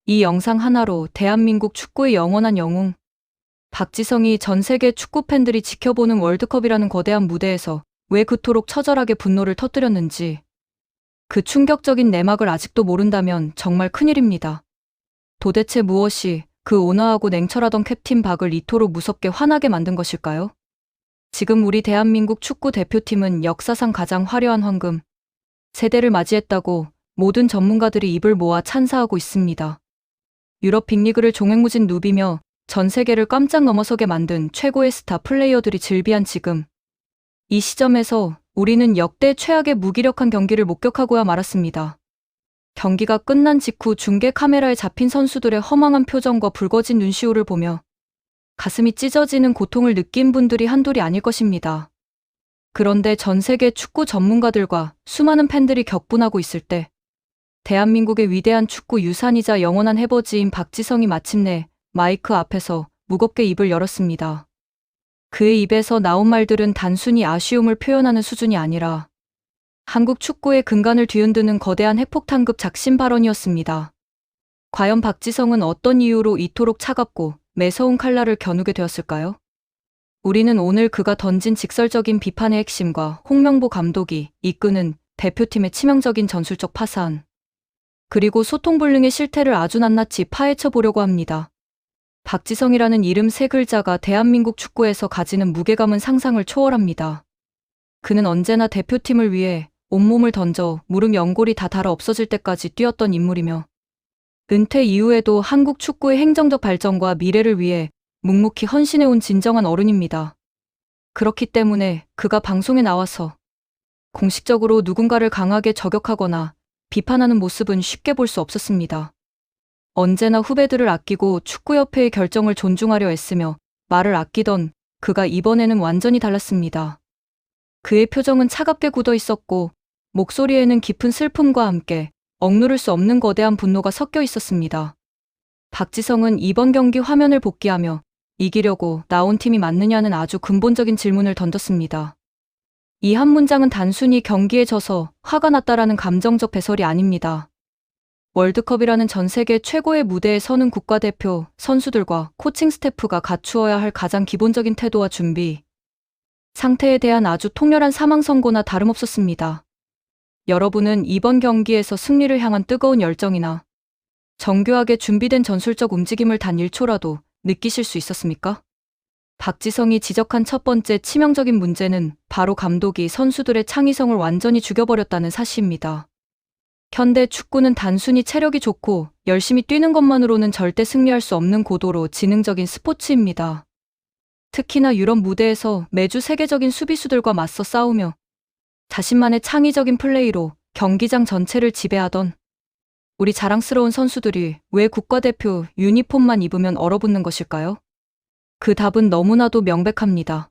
이 영상 하나로 대한민국 축구의 영원한 영웅, 박지성이 전 세계 축구 팬들이 지켜보는 월드컵이라는 거대한 무대에서 왜 그토록 처절하게 분노를 터뜨렸는지, 그 충격적인 내막을 아직도 모른다면 정말 큰일입니다. 도대체 무엇이 그 온화하고 냉철하던 캡틴 박을 이토록 무섭게 화나게 만든 것일까요? 지금 우리 대한민국 축구 대표팀은 역사상 가장 화려한 황금 세대를 맞이했다고 모든 전문가들이 입을 모아 찬사하고 있습니다. 유럽 빅리그를 종횡무진 누비며 전 세계를 깜짝 넘어서게 만든 최고의 스타 플레이어들이 즐비한 지금, 이 시점에서 우리는 역대 최악의 무기력한 경기를 목격하고야 말았습니다. 경기가 끝난 직후 중계 카메라에 잡힌 선수들의 허망한 표정과 붉어진 눈시울을 보며 가슴이 찢어지는 고통을 느낀 분들이 한둘이 아닐 것입니다. 그런데 전 세계 축구 전문가들과 수많은 팬들이 격분하고 있을 때, 대한민국의 위대한 축구 유산이자 영원한 해버지인 박지성이 마침내 마이크 앞에서 무겁게 입을 열었습니다. 그의 입에서 나온 말들은 단순히 아쉬움을 표현하는 수준이 아니라 한국 축구의 근간을 뒤흔드는 거대한 핵폭탄급 작심 발언이었습니다. 과연 박지성은 어떤 이유로 이토록 차갑고 매서운 칼날을 겨누게 되었을까요? 우리는 오늘 그가 던진 직설적인 비판의 핵심과 홍명보 감독이 이끄는 대표팀의 치명적인 전술적 파산, 그리고 소통불능의 실태를 아주 낱낱이 파헤쳐 보려고 합니다. 박지성이라는 이름 세 글자가 대한민국 축구에서 가지는 무게감은 상상을 초월합니다. 그는 언제나 대표팀을 위해 온몸을 던져 무릎 연골이 다 닳아 없어질 때까지 뛰었던 인물이며, 은퇴 이후에도 한국 축구의 행정적 발전과 미래를 위해 묵묵히 헌신해온 진정한 어른입니다. 그렇기 때문에 그가 방송에 나와서 공식적으로 누군가를 강하게 저격하거나 비판하는 모습은 쉽게 볼 수 없었습니다. 언제나 후배들을 아끼고 축구협회의 결정을 존중하려 애쓰며 말을 아끼던 그가 이번에는 완전히 달랐습니다. 그의 표정은 차갑게 굳어 있었고 목소리에는 깊은 슬픔과 함께 억누를 수 없는 거대한 분노가 섞여 있었습니다. 박지성은 이번 경기 화면을 복귀하며 이기려고 나온 팀이 맞느냐는 아주 근본적인 질문을 던졌습니다. 이 한 문장은 단순히 경기에 져서 화가 났다라는 감정적 배설이 아닙니다. 월드컵이라는 전 세계 최고의 무대에 서는 국가대표 선수들과 코칭 스태프가 갖추어야 할 가장 기본적인 태도와 준비 상태에 대한 아주 통렬한 사망 선고나 다름없었습니다. 여러분은 이번 경기에서 승리를 향한 뜨거운 열정이나 정교하게 준비된 전술적 움직임을 단 1초라도 느끼실 수 있었습니까? 박지성이 지적한 첫 번째 치명적인 문제는 바로 감독이 선수들의 창의성을 완전히 죽여버렸다는 사실입니다. 현대 축구는 단순히 체력이 좋고 열심히 뛰는 것만으로는 절대 승리할 수 없는 고도로 지능적인 스포츠입니다. 특히나 유럽 무대에서 매주 세계적인 수비수들과 맞서 싸우며 자신만의 창의적인 플레이로 경기장 전체를 지배하던 우리 자랑스러운 선수들이 왜 국가대표 유니폼만 입으면 얼어붙는 것일까요? 그 답은 너무나도 명백합니다.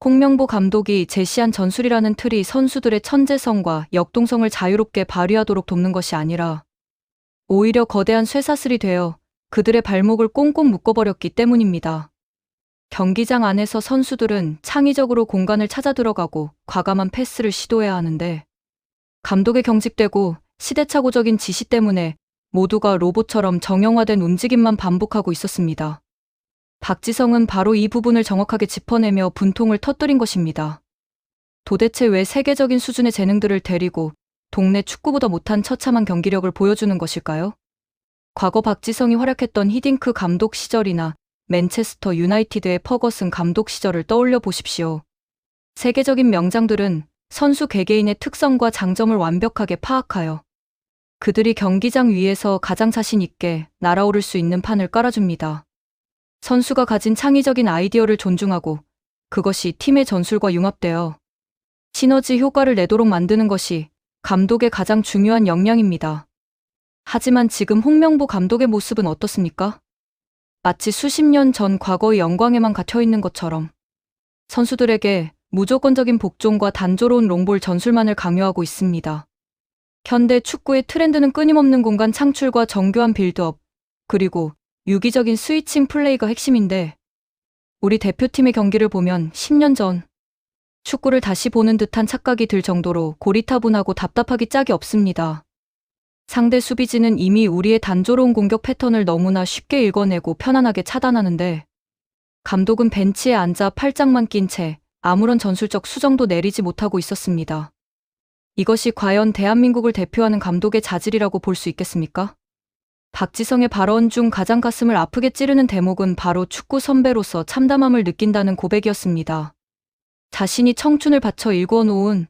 홍명보 감독이 제시한 전술이라는 틀이 선수들의 천재성과 역동성을 자유롭게 발휘하도록 돕는 것이 아니라 오히려 거대한 쇠사슬이 되어 그들의 발목을 꽁꽁 묶어버렸기 때문입니다. 경기장 안에서 선수들은 창의적으로 공간을 찾아 들어가고 과감한 패스를 시도해야 하는데, 감독의 경직되고 시대착오적인 지시 때문에 모두가 로봇처럼 정형화된 움직임만 반복하고 있었습니다. 박지성은 바로 이 부분을 정확하게 짚어내며 분통을 터뜨린 것입니다. 도대체 왜 세계적인 수준의 재능들을 데리고 동네 축구보다 못한 처참한 경기력을 보여주는 것일까요? 과거 박지성이 활약했던 히딩크 감독 시절이나 맨체스터 유나이티드의 퍼거슨 감독 시절을 떠올려 보십시오. 세계적인 명장들은 선수 개개인의 특성과 장점을 완벽하게 파악하여 그들이 경기장 위에서 가장 자신 있게 날아오를 수 있는 판을 깔아줍니다. 선수가 가진 창의적인 아이디어를 존중하고 그것이 팀의 전술과 융합되어 시너지 효과를 내도록 만드는 것이 감독의 가장 중요한 역량입니다. 하지만 지금 홍명보 감독의 모습은 어떻습니까? 마치 수십 년 전 과거의 영광에만 갇혀 있는 것처럼 선수들에게 무조건적인 복종과 단조로운 롱볼 전술만을 강요하고 있습니다. 현대 축구의 트렌드는 끊임없는 공간 창출과 정교한 빌드업, 그리고 유기적인 스위칭 플레이가 핵심인데, 우리 대표팀의 경기를 보면 10년 전 축구를 다시 보는 듯한 착각이 들 정도로 고리타분하고 답답하기 짝이 없습니다. 상대 수비진은 이미 우리의 단조로운 공격 패턴을 너무나 쉽게 읽어내고 편안하게 차단하는데 감독은 벤치에 앉아 팔짱만 낀 채 아무런 전술적 수정도 내리지 못하고 있었습니다. 이것이 과연 대한민국을 대표하는 감독의 자질이라고 볼 수 있겠습니까? 박지성의 발언 중 가장 가슴을 아프게 찌르는 대목은 바로 축구 선배로서 참담함을 느낀다는 고백이었습니다. 자신이 청춘을 바쳐 일궈놓은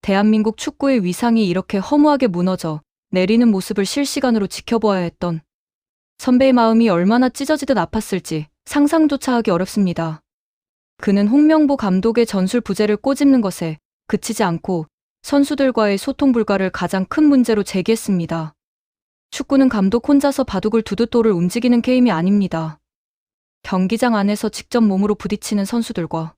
대한민국 축구의 위상이 이렇게 허무하게 무너져 내리는 모습을 실시간으로 지켜보아야 했던 선배의 마음이 얼마나 찢어지듯 아팠을지 상상조차 하기 어렵습니다. 그는 홍명보 감독의 전술 부재를 꼬집는 것에 그치지 않고 선수들과의 소통 불가를 가장 큰 문제로 제기했습니다. 축구는 감독 혼자서 바둑을 두듯 돌을 움직이는 게임이 아닙니다. 경기장 안에서 직접 몸으로 부딪히는 선수들과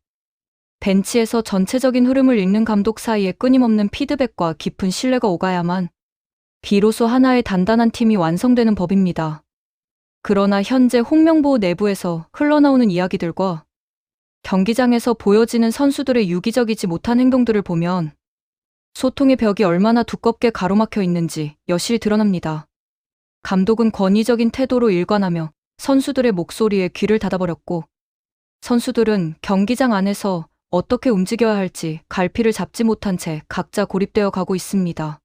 벤치에서 전체적인 흐름을 읽는 감독 사이에 끊임없는 피드백과 깊은 신뢰가 오가야만 비로소 하나의 단단한 팀이 완성되는 법입니다. 그러나 현재 홍명보 내부에서 흘러나오는 이야기들과 경기장에서 보여지는 선수들의 유기적이지 못한 행동들을 보면 소통의 벽이 얼마나 두껍게 가로막혀 있는지 여실히 드러납니다. 감독은 권위적인 태도로 일관하며 선수들의 목소리에 귀를 닫아버렸고 선수들은 경기장 안에서 어떻게 움직여야 할지 갈피를 잡지 못한 채 각자 고립되어 가고 있습니다.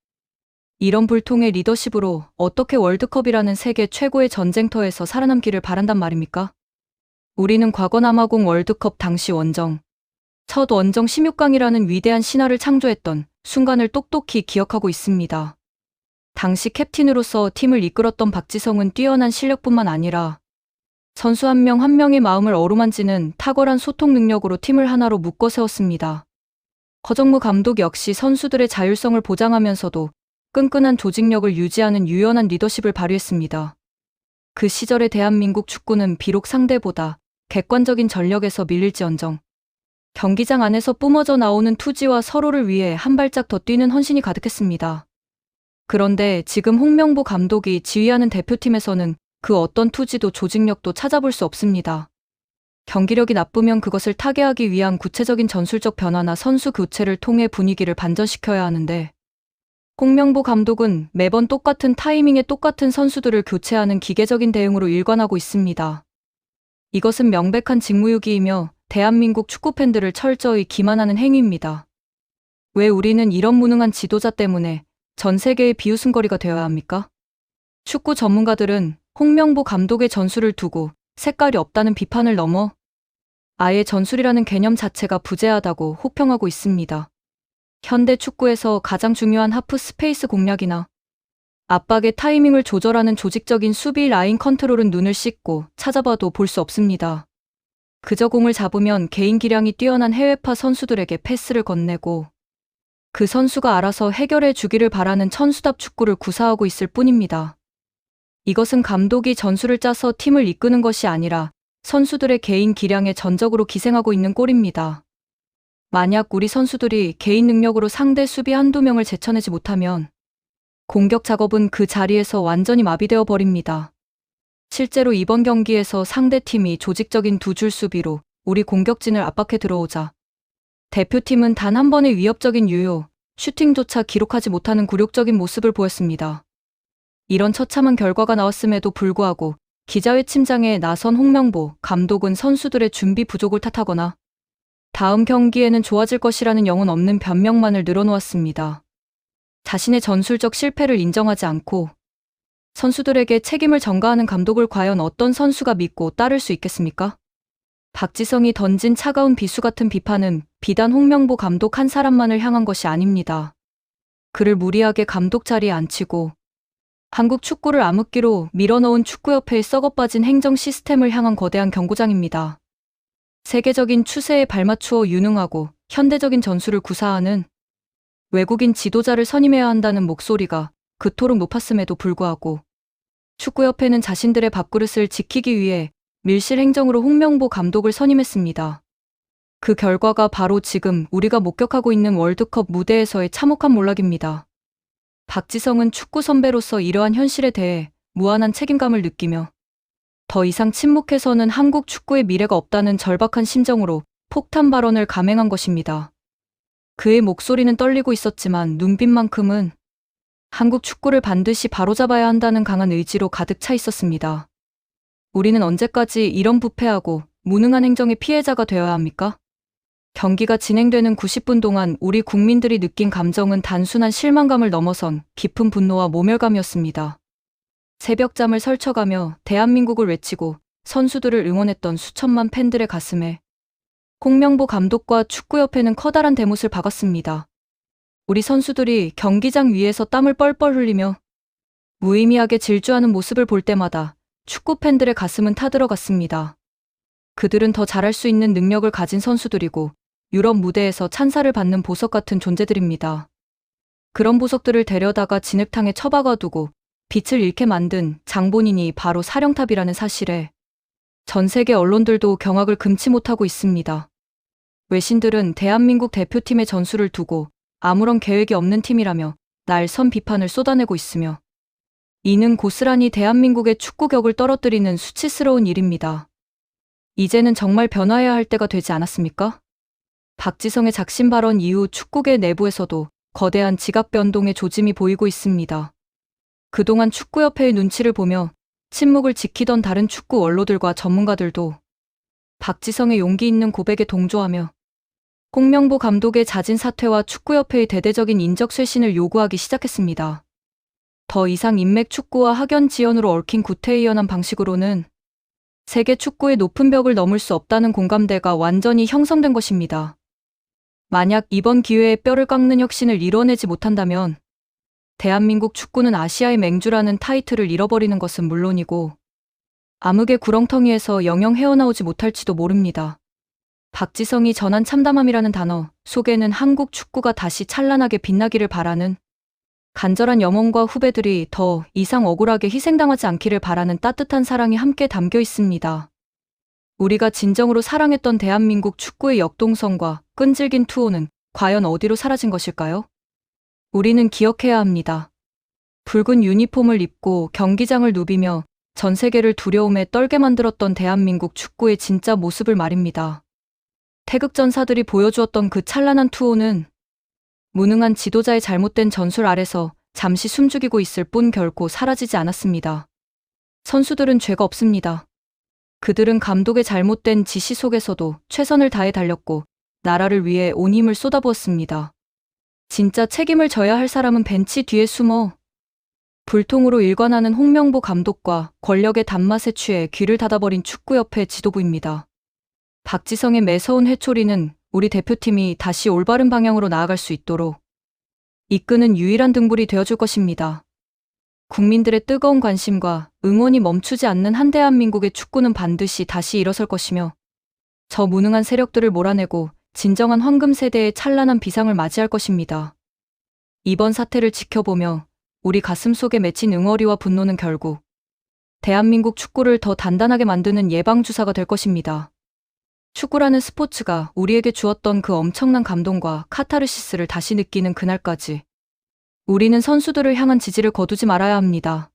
이런 불통의 리더십으로 어떻게 월드컵이라는 세계 최고의 전쟁터에서 살아남기를 바란단 말입니까? 우리는 과거 남아공 월드컵 당시 원정, 첫 원정 16강이라는 위대한 신화를 창조했던 순간을 똑똑히 기억하고 있습니다. 당시 캡틴으로서 팀을 이끌었던 박지성은 뛰어난 실력뿐만 아니라 선수 한 명 한 명의 마음을 어루만지는 탁월한 소통 능력으로 팀을 하나로 묶어 세웠습니다. 허정무 감독 역시 선수들의 자율성을 보장하면서도 끈끈한 조직력을 유지하는 유연한 리더십을 발휘했습니다. 그 시절의 대한민국 축구는 비록 상대보다 객관적인 전력에서 밀릴지언정 경기장 안에서 뿜어져 나오는 투지와 서로를 위해 한 발짝 더 뛰는 헌신이 가득했습니다. 그런데 지금 홍명보 감독이 지휘하는 대표팀에서는 그 어떤 투지도 조직력도 찾아볼 수 없습니다. 경기력이 나쁘면 그것을 타개하기 위한 구체적인 전술적 변화나 선수 교체를 통해 분위기를 반전시켜야 하는데 홍명보 감독은 매번 똑같은 타이밍에 똑같은 선수들을 교체하는 기계적인 대응으로 일관하고 있습니다. 이것은 명백한 직무유기이며 대한민국 축구팬들을 철저히 기만하는 행위입니다. 왜 우리는 이런 무능한 지도자 때문에 전 세계의 비웃음거리가 되어야 합니까? 축구 전문가들은 홍명보 감독의 전술을 두고 색깔이 없다는 비판을 넘어 아예 전술이라는 개념 자체가 부재하다고 혹평하고 있습니다. 현대 축구에서 가장 중요한 하프 스페이스 공략이나 압박의 타이밍을 조절하는 조직적인 수비 라인 컨트롤은 눈을 씻고 찾아봐도 볼 수 없습니다. 그저 공을 잡으면 개인 기량이 뛰어난 해외파 선수들에게 패스를 건네고 그 선수가 알아서 해결해 주기를 바라는 천수답 축구를 구사하고 있을 뿐입니다. 이것은 감독이 전술을 짜서 팀을 이끄는 것이 아니라 선수들의 개인 기량에 전적으로 기생하고 있는 꼴입니다. 만약 우리 선수들이 개인 능력으로 상대 수비 한두 명을 제쳐내지 못하면 공격 작업은 그 자리에서 완전히 마비되어 버립니다. 실제로 이번 경기에서 상대팀이 조직적인 두 줄 수비로 우리 공격진을 압박해 들어오자 대표팀은 단 한 번의 위협적인 유효, 슈팅조차 기록하지 못하는 굴욕적인 모습을 보였습니다. 이런 처참한 결과가 나왔음에도 불구하고 기자회심장에 나선 홍명보 감독은 선수들의 준비 부족을 탓하거나 다음 경기에는 좋아질 것이라는 영혼 없는 변명만을 늘어놓았습니다. 자신의 전술적 실패를 인정하지 않고 선수들에게 책임을 전가하는 감독을 과연 어떤 선수가 믿고 따를 수 있겠습니까? 박지성이 던진 차가운 비수 같은 비판은 비단 홍명보 감독 한 사람만을 향한 것이 아닙니다. 그를 무리하게 감독 자리에 앉히고 한국 축구를 암흑기로 밀어넣은 축구협회의 썩어빠진 행정 시스템을 향한 거대한 경고장입니다. 세계적인 추세에 발맞추어 유능하고 현대적인 전술을 구사하는 외국인 지도자를 선임해야 한다는 목소리가 그토록 높았음에도 불구하고 축구협회는 자신들의 밥그릇을 지키기 위해 밀실 행정으로 홍명보 감독을 선임했습니다. 그 결과가 바로 지금 우리가 목격하고 있는 월드컵 무대에서의 참혹한 몰락입니다. 박지성은 축구 선배로서 이러한 현실에 대해 무한한 책임감을 느끼며 더 이상 침묵해서는 한국 축구의 미래가 없다는 절박한 심정으로 폭탄 발언을 감행한 것입니다. 그의 목소리는 떨리고 있었지만 눈빛만큼은 한국 축구를 반드시 바로잡아야 한다는 강한 의지로 가득 차 있었습니다. 우리는 언제까지 이런 부패하고 무능한 행정의 피해자가 되어야 합니까? 경기가 진행되는 90분 동안 우리 국민들이 느낀 감정은 단순한 실망감을 넘어선 깊은 분노와 모멸감이었습니다. 새벽잠을 설쳐가며 대한민국을 외치고 선수들을 응원했던 수천만 팬들의 가슴에 홍명보 감독과 축구협회는 커다란 대못을 박았습니다. 우리 선수들이 경기장 위에서 땀을 뻘뻘 흘리며 무의미하게 질주하는 모습을 볼 때마다 축구 팬들의 가슴은 타들어갔습니다. 그들은 더 잘할 수 있는 능력을 가진 선수들이고 유럽 무대에서 찬사를 받는 보석 같은 존재들입니다. 그런 보석들을 데려다가 진흙탕에 처박아두고 빛을 잃게 만든 장본인이 바로 사령탑이라는 사실에 전 세계 언론들도 경악을 금치 못하고 있습니다. 외신들은 대한민국 대표팀의 전술을 두고 아무런 계획이 없는 팀이라며 날선 비판을 쏟아내고 있으며 이는 고스란히 대한민국의 축구격을 떨어뜨리는 수치스러운 일입니다. 이제는 정말 변화해야 할 때가 되지 않았습니까? 박지성의 작심 발언 이후 축구계 내부에서도 거대한 지각 변동의 조짐이 보이고 있습니다. 그동안 축구협회의 눈치를 보며 침묵을 지키던 다른 축구 원로들과 전문가들도 박지성의 용기 있는 고백에 동조하며 홍명보 감독의 잦은 사퇴와 축구협회의 대대적인 인적 쇄신을 요구하기 시작했습니다. 더 이상 인맥 축구와 학연 지연으로 얽힌 구태의연한 방식으로는 세계 축구의 높은 벽을 넘을 수 없다는 공감대가 완전히 형성된 것입니다. 만약 이번 기회에 뼈를 깎는 혁신을 이뤄내지 못한다면 대한민국 축구는 아시아의 맹주라는 타이틀을 잃어버리는 것은 물론이고 암흑의 구렁텅이에서 영영 헤어나오지 못할지도 모릅니다. 박지성이 전한 참담함이라는 단어 속에는 한국 축구가 다시 찬란하게 빛나기를 바라는 간절한 염원과 후배들이 더 이상 억울하게 희생당하지 않기를 바라는 따뜻한 사랑이 함께 담겨 있습니다. 우리가 진정으로 사랑했던 대한민국 축구의 역동성과 끈질긴 투혼은 과연 어디로 사라진 것일까요? 우리는 기억해야 합니다. 붉은 유니폼을 입고 경기장을 누비며 전 세계를 두려움에 떨게 만들었던 대한민국 축구의 진짜 모습을 말입니다. 태극전사들이 보여주었던 그 찬란한 투혼은 무능한 지도자의 잘못된 전술 아래서 잠시 숨죽이고 있을 뿐 결코 사라지지 않았습니다. 선수들은 죄가 없습니다. 그들은 감독의 잘못된 지시 속에서도 최선을 다해 달렸고 나라를 위해 온 힘을 쏟아부었습니다. 진짜 책임을 져야 할 사람은 벤치 뒤에 숨어 불통으로 일관하는 홍명보 감독과 권력의 단맛에 취해 귀를 닫아버린 축구협회 지도부입니다. 박지성의 매서운 회초리는 우리 대표팀이 다시 올바른 방향으로 나아갈 수 있도록 이끄는 유일한 등불이 되어줄 것입니다. 국민들의 뜨거운 관심과 응원이 멈추지 않는 한 대한민국의 축구는 반드시 다시 일어설 것이며 저 무능한 세력들을 몰아내고 진정한 황금 세대의 찬란한 비상을 맞이할 것입니다. 이번 사태를 지켜보며 우리 가슴속에 맺힌 응어리와 분노는 결국 대한민국 축구를 더 단단하게 만드는 예방주사가 될 것입니다. 축구라는 스포츠가 우리에게 주었던 그 엄청난 감동과 카타르시스를 다시 느끼는 그날까지 우리는 선수들을 향한 지지를 거두지 말아야 합니다.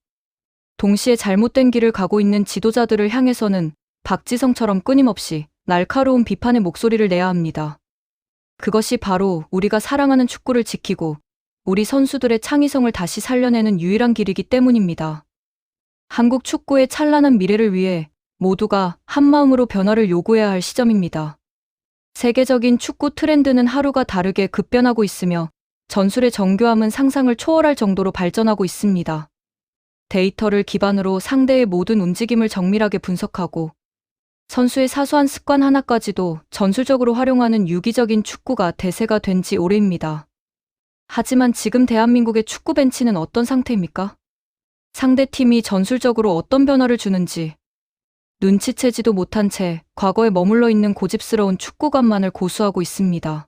동시에 잘못된 길을 가고 있는 지도자들을 향해서는 박지성처럼 끊임없이 날카로운 비판의 목소리를 내야 합니다. 그것이 바로 우리가 사랑하는 축구를 지키고 우리 선수들의 창의성을 다시 살려내는 유일한 길이기 때문입니다. 한국 축구의 찬란한 미래를 위해 모두가 한마음으로 변화를 요구해야 할 시점입니다. 세계적인 축구 트렌드는 하루가 다르게 급변하고 있으며 전술의 정교함은 상상을 초월할 정도로 발전하고 있습니다. 데이터를 기반으로 상대의 모든 움직임을 정밀하게 분석하고 선수의 사소한 습관 하나까지도 전술적으로 활용하는 유기적인 축구가 대세가 된 지 오래입니다. 하지만 지금 대한민국의 축구 벤치는 어떤 상태입니까? 상대팀이 전술적으로 어떤 변화를 주는지 눈치채지도 못한 채 과거에 머물러 있는 고집스러운 축구관만을 고수하고 있습니다.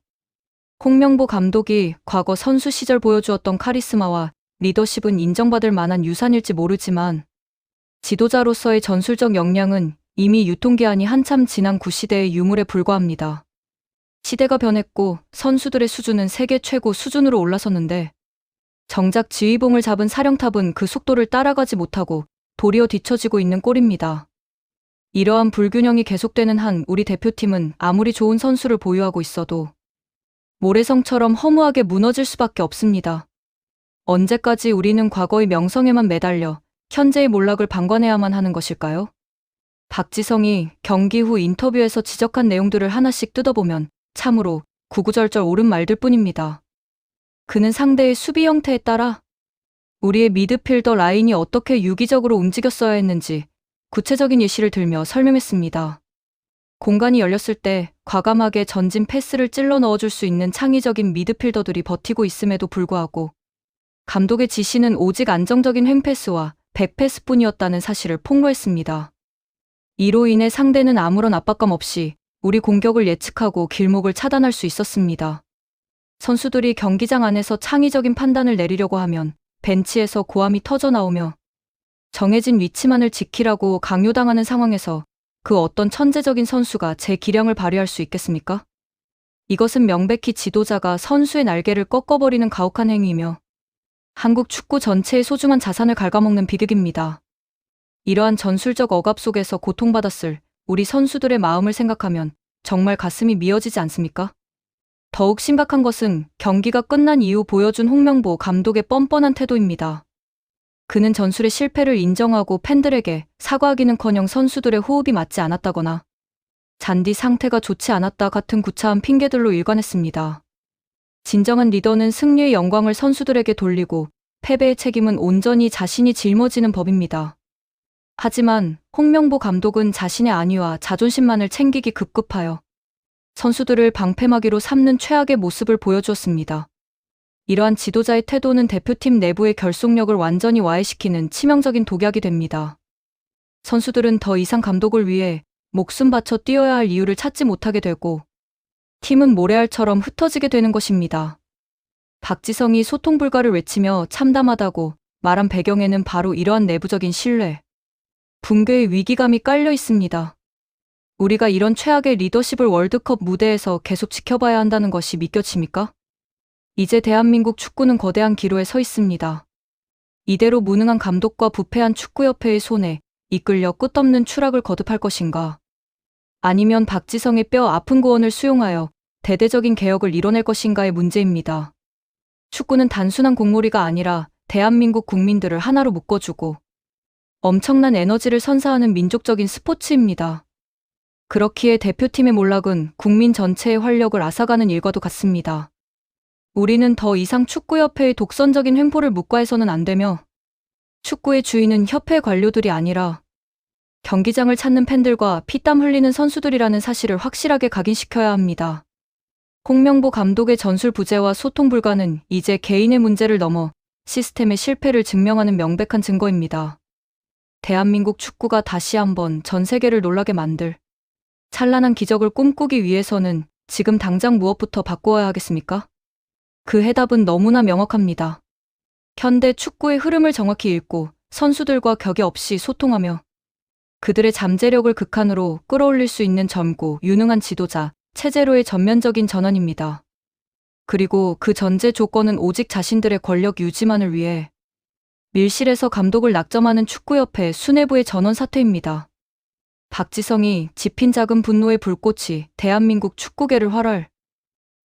홍명보 감독이 과거 선수 시절 보여주었던 카리스마와 리더십은 인정받을 만한 유산일지 모르지만 지도자로서의 전술적 역량은 이미 유통기한이 한참 지난 구시대의 유물에 불과합니다. 시대가 변했고 선수들의 수준은 세계 최고 수준으로 올라섰는데 정작 지휘봉을 잡은 사령탑은 그 속도를 따라가지 못하고 도리어 뒤처지고 있는 꼴입니다. 이러한 불균형이 계속되는 한 우리 대표팀은 아무리 좋은 선수를 보유하고 있어도 모래성처럼 허무하게 무너질 수밖에 없습니다. 언제까지 우리는 과거의 명성에만 매달려 현재의 몰락을 방관해야만 하는 것일까요? 박지성이 경기 후 인터뷰에서 지적한 내용들을 하나씩 뜯어보면 참으로 구구절절 옳은 말들 뿐입니다. 그는 상대의 수비 형태에 따라 우리의 미드필더 라인이 어떻게 유기적으로 움직였어야 했는지 구체적인 예시를 들며 설명했습니다. 공간이 열렸을 때 과감하게 전진 패스를 찔러 넣어줄 수 있는 창의적인 미드필더들이 버티고 있음에도 불구하고 감독의 지시는 오직 안정적인 횡패스와 백패스뿐이었다는 사실을 폭로했습니다. 이로 인해 상대는 아무런 압박감 없이 우리 공격을 예측하고 길목을 차단할 수 있었습니다. 선수들이 경기장 안에서 창의적인 판단을 내리려고 하면 벤치에서 고함이 터져 나오며 정해진 위치만을 지키라고 강요당하는 상황에서 그 어떤 천재적인 선수가 제 기량을 발휘할 수 있겠습니까? 이것은 명백히 지도자가 선수의 날개를 꺾어버리는 가혹한 행위이며 한국 축구 전체의 소중한 자산을 갉아먹는 비극입니다. 이러한 전술적 억압 속에서 고통받았을 우리 선수들의 마음을 생각하면 정말 가슴이 미어지지 않습니까? 더욱 심각한 것은 경기가 끝난 이후 보여준 홍명보 감독의 뻔뻔한 태도입니다. 그는 전술의 실패를 인정하고 팬들에게 사과하기는커녕 선수들의 호흡이 맞지 않았다거나 잔디 상태가 좋지 않았다 같은 구차한 핑계들로 일관했습니다. 진정한 리더는 승리의 영광을 선수들에게 돌리고 패배의 책임은 온전히 자신이 짊어지는 법입니다. 하지만 홍명보 감독은 자신의 안위와 자존심만을 챙기기 급급하여 선수들을 방패막이로 삼는 최악의 모습을 보여주었습니다. 이러한 지도자의 태도는 대표팀 내부의 결속력을 완전히 와해시키는 치명적인 독약이 됩니다. 선수들은 더 이상 감독을 위해 목숨 바쳐 뛰어야 할 이유를 찾지 못하게 되고 팀은 모래알처럼 흩어지게 되는 것입니다. 박지성이 소통 불가를 외치며 참담하다고 말한 배경에는 바로 이러한 내부적인 신뢰, 붕괴의 위기감이 깔려 있습니다. 우리가 이런 최악의 리더십을 월드컵 무대에서 계속 지켜봐야 한다는 것이 믿겨집니까? 이제 대한민국 축구는 거대한 기로에 서 있습니다. 이대로 무능한 감독과 부패한 축구협회의 손에 이끌려 끝없는 추락을 거듭할 것인가? 아니면 박지성의 뼈 아픈 고언을 수용하여 대대적인 개혁을 이뤄낼 것인가의 문제입니다. 축구는 단순한 공놀이가 아니라 대한민국 국민들을 하나로 묶어주고 엄청난 에너지를 선사하는 민족적인 스포츠입니다. 그렇기에 대표팀의 몰락은 국민 전체의 활력을 앗아가는 일과도 같습니다. 우리는 더 이상 축구협회의 독선적인 횡포를 묵과해서는 안 되며 축구의 주인은 협회 관료들이 아니라 경기장을 찾는 팬들과 피땀 흘리는 선수들이라는 사실을 확실하게 각인시켜야 합니다. 홍명보 감독의 전술 부재와 소통 불가는 이제 개인의 문제를 넘어 시스템의 실패를 증명하는 명백한 증거입니다. 대한민국 축구가 다시 한번 전 세계를 놀라게 만들 찬란한 기적을 꿈꾸기 위해서는 지금 당장 무엇부터 바꾸어야 하겠습니까? 그 해답은 너무나 명확합니다. 현대 축구의 흐름을 정확히 읽고 선수들과 격의 없이 소통하며 그들의 잠재력을 극한으로 끌어올릴 수 있는 젊고 유능한 지도자, 체제로의 전면적인 전환입니다. 그리고 그 전제 조건은 오직 자신들의 권력 유지만을 위해 밀실에서 감독을 낙점하는 축구협회 수뇌부의 전원 사퇴입니다. 박지성이 지핀 작은 분노의 불꽃이 대한민국 축구계를 활활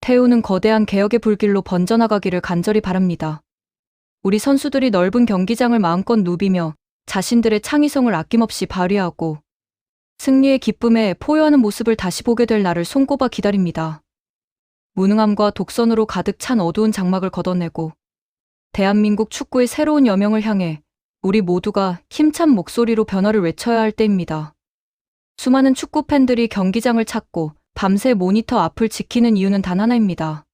태우는 거대한 개혁의 불길로 번져나가기를 간절히 바랍니다. 우리 선수들이 넓은 경기장을 마음껏 누비며 자신들의 창의성을 아낌없이 발휘하고 승리의 기쁨에 포효하는 모습을 다시 보게 될 날을 손꼽아 기다립니다. 무능함과 독선으로 가득 찬 어두운 장막을 걷어내고 대한민국 축구의 새로운 여명을 향해 우리 모두가 힘찬 목소리로 변화를 외쳐야 할 때입니다. 수많은 축구 팬들이 경기장을 찾고 밤새 모니터 앞을 지키는 이유는 단 하나입니다.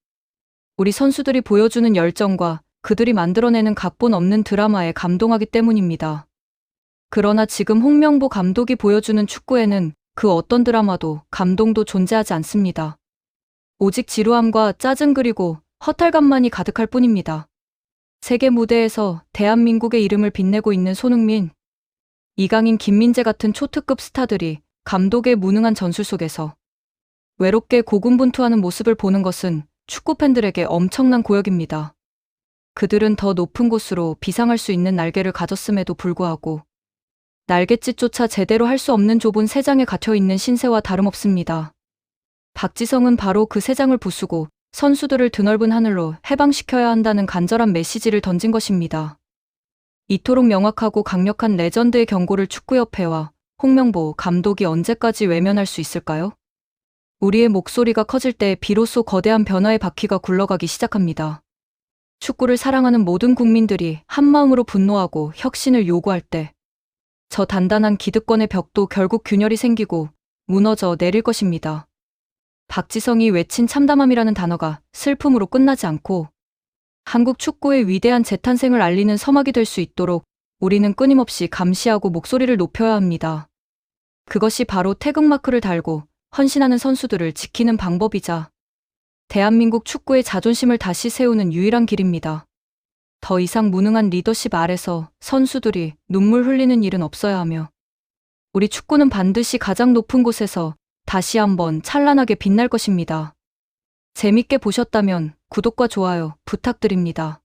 우리 선수들이 보여주는 열정과 그들이 만들어내는 각본 없는 드라마에 감동하기 때문입니다. 그러나 지금 홍명보 감독이 보여주는 축구에는 그 어떤 드라마도 감동도 존재하지 않습니다. 오직 지루함과 짜증 그리고 허탈감만이 가득할 뿐입니다. 세계 무대에서 대한민국의 이름을 빛내고 있는 손흥민, 이강인, 김민재 같은 초특급 스타들이 감독의 무능한 전술 속에서 외롭게 고군분투하는 모습을 보는 것은 축구 팬들에게 엄청난 고역입니다. 그들은 더 높은 곳으로 비상할 수 있는 날개를 가졌음에도 불구하고 날갯짓조차 제대로 할 수 없는 좁은 새장에 갇혀있는 신새와 다름없습니다. 박지성은 바로 그 새장을 부수고 선수들을 드넓은 하늘로 해방시켜야 한다는 간절한 메시지를 던진 것입니다. 이토록 명확하고 강력한 레전드의 경고를 축구협회와 홍명보 감독이 언제까지 외면할 수 있을까요? 우리의 목소리가 커질 때 비로소 거대한 변화의 바퀴가 굴러가기 시작합니다. 축구를 사랑하는 모든 국민들이 한마음으로 분노하고 혁신을 요구할 때, 저 단단한 기득권의 벽도 결국 균열이 생기고 무너져 내릴 것입니다. 박지성이 외친 참담함이라는 단어가 슬픔으로 끝나지 않고 한국 축구의 위대한 재탄생을 알리는 서막이 될 수 있도록 우리는 끊임없이 감시하고 목소리를 높여야 합니다. 그것이 바로 태극마크를 달고 헌신하는 선수들을 지키는 방법이자 대한민국 축구의 자존심을 다시 세우는 유일한 길입니다. 더 이상 무능한 리더십 아래서 선수들이 눈물 흘리는 일은 없어야 하며 우리 축구는 반드시 가장 높은 곳에서 다시 한번 찬란하게 빛날 것입니다. 재밌게 보셨다면 구독과 좋아요 부탁드립니다.